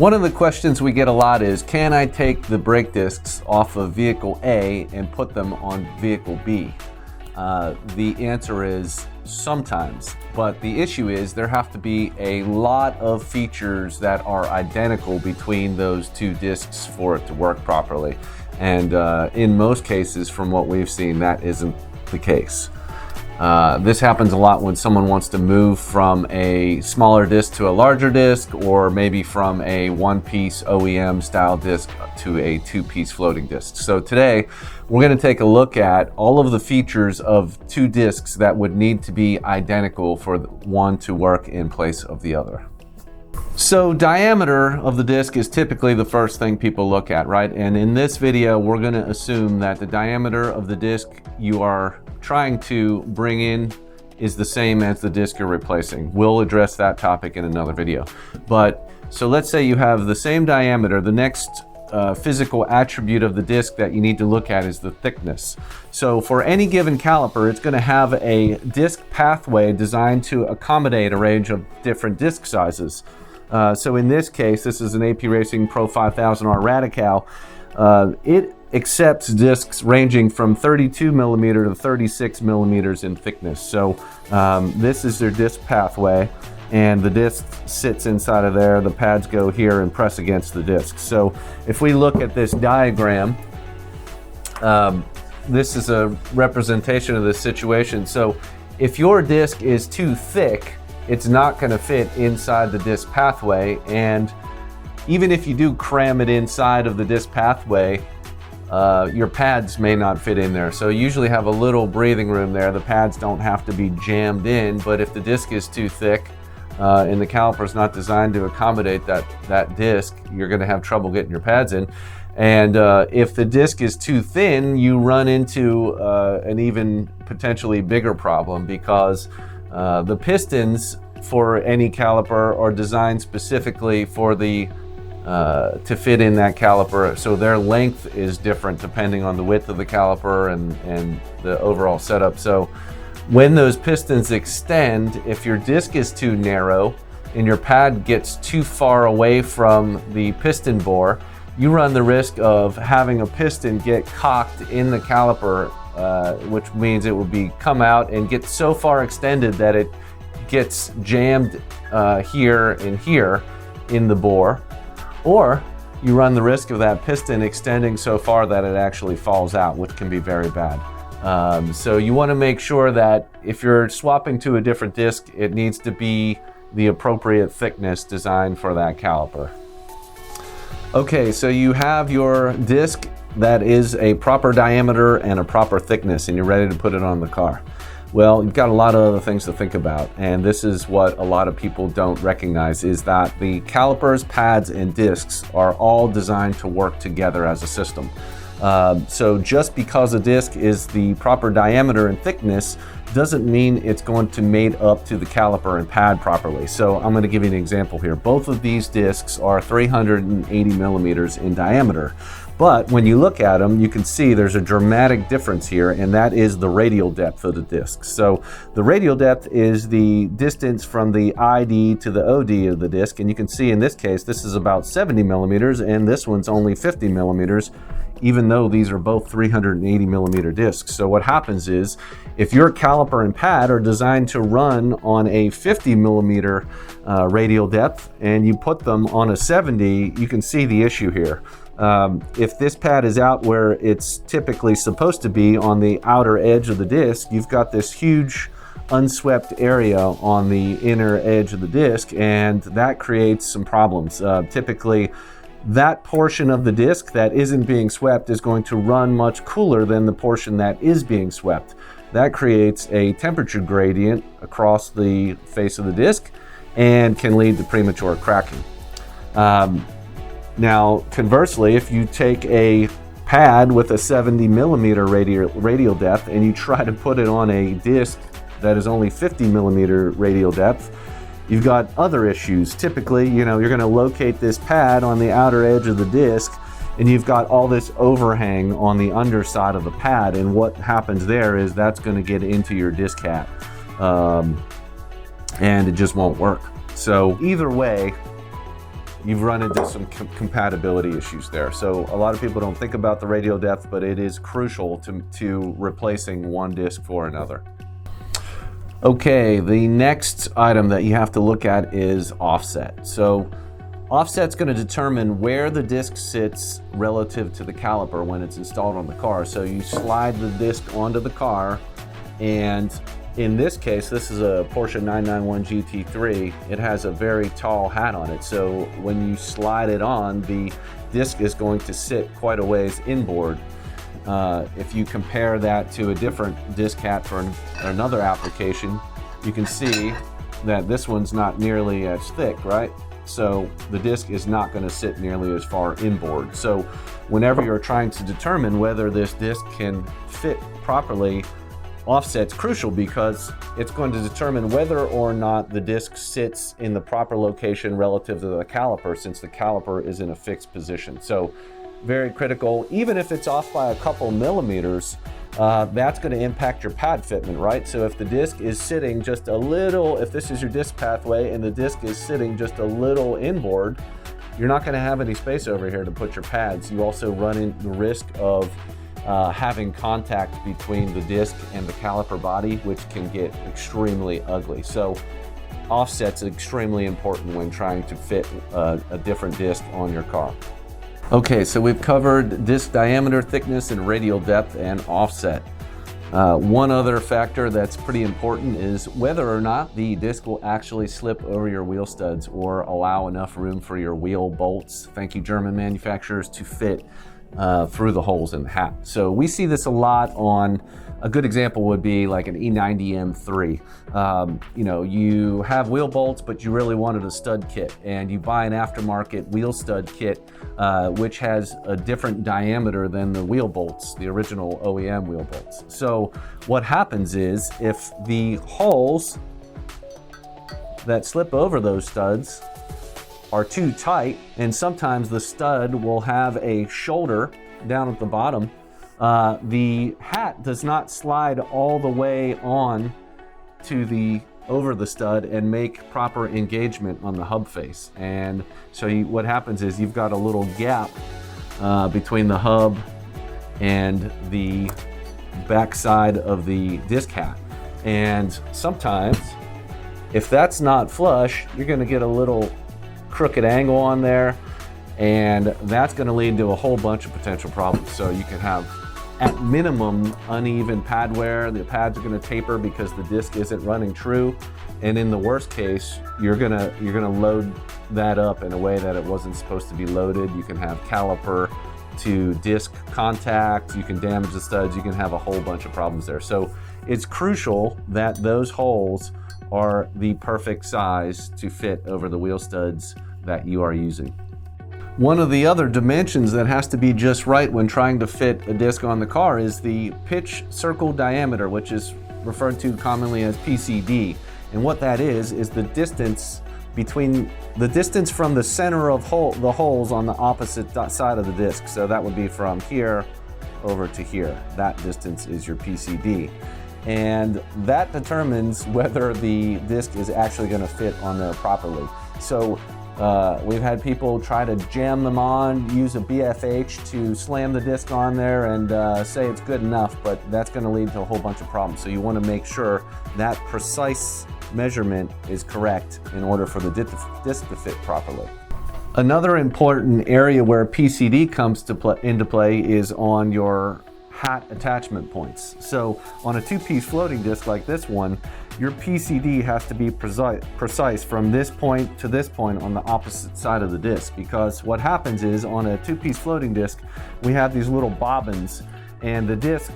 One of the questions we get a lot is, can I take the brake discs off of vehicle A and put them on vehicle B? The answer is sometimes, but the issue is there have to be a lot of features that are identical between those two discs for it to work properly. And in most cases, from what we've seen, that isn't the case. This happens a lot when someone wants to move from a smaller disc to a larger disc, or maybe from a one-piece OEM style disc to a two-piece floating disc. So today we're going to take a look at all of the features of two discs that would need to be identical for one to work in place of the other. So diameter of the disc is typically the first thing people look at, right? And in this video, we're going to assume that the diameter of the disc you are trying to bring in is the same as the disc you're replacing. We'll address that topic in another video. But so let's say you have the same diameter. The next physical attribute of the disc that you need to look at is the thickness. So for any given caliper, it's going to have a disc pathway designed to accommodate a range of different disc sizes. So in this case, this is an AP Racing Pro 5000R Radical. It accepts discs ranging from 32 millimeter to 36 millimeters in thickness. So this is their disc pathway, and the disc sits inside of there. The pads go here and press against the disc. So if we look at this diagram, this is a representation of the situation. So if your disc is too thick, it's not going to fit inside the disc pathway, and even if you do cram it inside of the disc pathway, your pads may not fit in there. So you usually have a little breathing room there. The pads don't have to be jammed in, but if the disc is too thick and the caliper is not designed to accommodate that disc, you're going to have trouble getting your pads in. And if the disc is too thin, you run into an even potentially bigger problem, because the pistons for any caliper are designed specifically for the to fit in that caliper, so their length is different depending on the width of the caliper and the overall setup. So when those pistons extend, if your disc is too narrow and your pad gets too far away from the piston bore, you run the risk of having a piston get cocked in the caliper, which means it will come out and get so far extended that it gets jammed here and here in the bore. Or you run the risk of that piston extending so far that it actually falls out, which can be very bad. So you want to make sure that if you're swapping to a different disc, it needs to be the appropriate thickness designed for that caliper. Okay, so you have your disc that is a proper diameter and a proper thickness, and you're ready to put it on the car. Well, you've got a lot of other things to think about, and this is what a lot of people don't recognize, is that the calipers, pads, and discs are all designed to work together as a system. So just because a disc is the proper diameter and thickness doesn't mean it's going to mate up to the caliper and pad properly. So I'm going to give you an example here. Both of these discs are 380 millimeters in diameter. But when you look at them, you can see there's a dramatic difference here, and that is the radial depth of the disc. So the radial depth is the distance from the ID to the OD of the disc, and you can see in this case, this is about 70 millimeters, and this one's only 50 millimeters, even though these are both 380 millimeter discs. So what happens is, if your caliper and pad are designed to run on a 50 millimeter radial depth, and you put them on a 70, you can see the issue here. If this pad is out where it's typically supposed to be on the outer edge of the disc, you've got this huge unswept area on the inner edge of the disc, and that creates some problems. Typically, that portion of the disc that isn't being swept is going to run much cooler than the portion that is being swept. That creates a temperature gradient across the face of the disc and can lead to premature cracking. Now, conversely, if you take a pad with a 70 millimeter radial depth and you try to put it on a disc that is only 50 millimeter radial depth, you've got other issues. Typically, you're going to locate this pad on the outer edge of the disc, and you've got all this overhang on the underside of the pad, and what happens there is that's going to get into your disc hat, and it just won't work. So either way, you've run into some compatibility issues there. So a lot of people don't think about the radial depth, but it is crucial to replacing one disc for another. Okay, the next item that you have to look at is offset. So offset's going to determine where the disc sits relative to the caliper when it's installed on the car. So you slide the disc onto the car, and in this case, this is a Porsche 991 GT3. It has a very tall hat on it. So when you slide it on, the disc is going to sit quite a ways inboard. If you compare that to a different disc hat for another application, you can see that this one's not nearly as thick, right? So the disc is not going to sit nearly as far inboard. So whenever you're trying to determine whether this disc can fit properly, offset's crucial because it's going to determine whether or not the disc sits in the proper location relative to the caliper, since the caliper is in a fixed position. So very critical. Even if it's off by a couple millimeters, that's going to impact your pad fitment, right? So if the disc is sitting just a little, if this is your disc pathway and the disc is sitting just a little inboard, you're not going to have any space over here to put your pads. You also run in the risk of having contact between the disc and the caliper body, which can get extremely ugly. So offset's extremely important when trying to fit a different disc on your car. Okay, so we've covered disc diameter, thickness, and radial depth and offset. One other factor that's pretty important is whether or not the disc will actually slip over your wheel studs or allow enough room for your wheel bolts, thank you German manufacturers, to fit through the holes in the hat. So we see this a lot on, a good example would be like an E90 M3. You know, you have wheel bolts, but you really wanted a stud kit, and you buy an aftermarket wheel stud kit, which has a different diameter than the wheel bolts, the original OEM wheel bolts. So what happens is, if the holes that slip over those studs are too tight, and sometimes the stud will have a shoulder down at the bottom, the hat does not slide all the way on to over the stud and make proper engagement on the hub face. And so what happens is you've got a little gap between the hub and the backside of the disc hat. And sometimes, if that's not flush, you're going to get a little crooked angle on there, and that's going to lead to a whole bunch of potential problems. So you can have, at minimum, uneven pad wear. The pads are going to taper because the disc isn't running true, and in the worst case, you're gonna load that up in a way that it wasn't supposed to be loaded. You can have caliper to disc contact, you can damage the studs, you can have a whole bunch of problems there. So it's crucial that those holes are the perfect size to fit over the wheel studs that you are using. One of the other dimensions that has to be just right when trying to fit a disc on the car is the pitch circle diameter, which is referred to commonly as PCD. And what that is the distance from the center of the holes on the opposite side of the disc. So that would be from here over to here. That distance is your PCD. And that determines whether the disc is actually going to fit on there properly. So we've had people try to jam them on, use a BFH to slam the disc on there and say it's good enough, but that's going to lead to a whole bunch of problems. So you want to make sure that precise measurement is correct in order for the disc to fit properly. Another important area where PCD comes into play is on your hat attachment points. So on a two-piece floating disc like this one, your PCD has to be precise from this point to this point on the opposite side of the disc, because what happens is, on a two-piece floating disc, we have these little bobbins, and the disc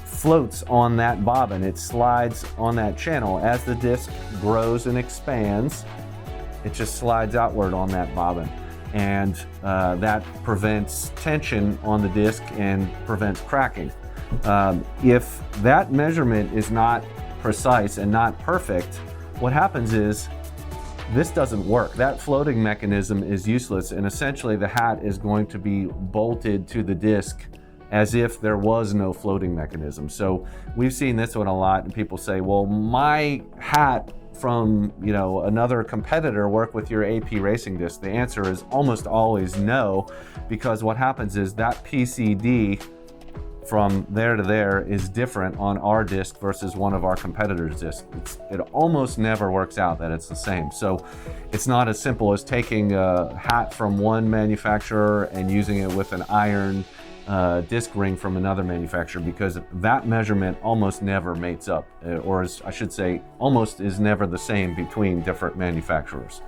floats on that bobbin. It slides on that channel. As the disc grows and expands, it just slides outward on that bobbin. And that prevents tension on the disc and prevents cracking. If that measurement is not precise and not perfect, what happens is this doesn't work. That floating mechanism is useless, and essentially the hat is going to be bolted to the disc as if there was no floating mechanism. So we've seen this one a lot, and people say, well, my hat from, you know, another competitor work with your AP racing disc? The answer is almost always no, because what happens is that PCD from there to there is different on our disc versus one of our competitors' discs. It almost never works out that it's the same. So it's not as simple as taking a hat from one manufacturer and using it with an iron disc ring from another manufacturer, because that measurement almost never mates up, or as I should say, almost is never the same between different manufacturers.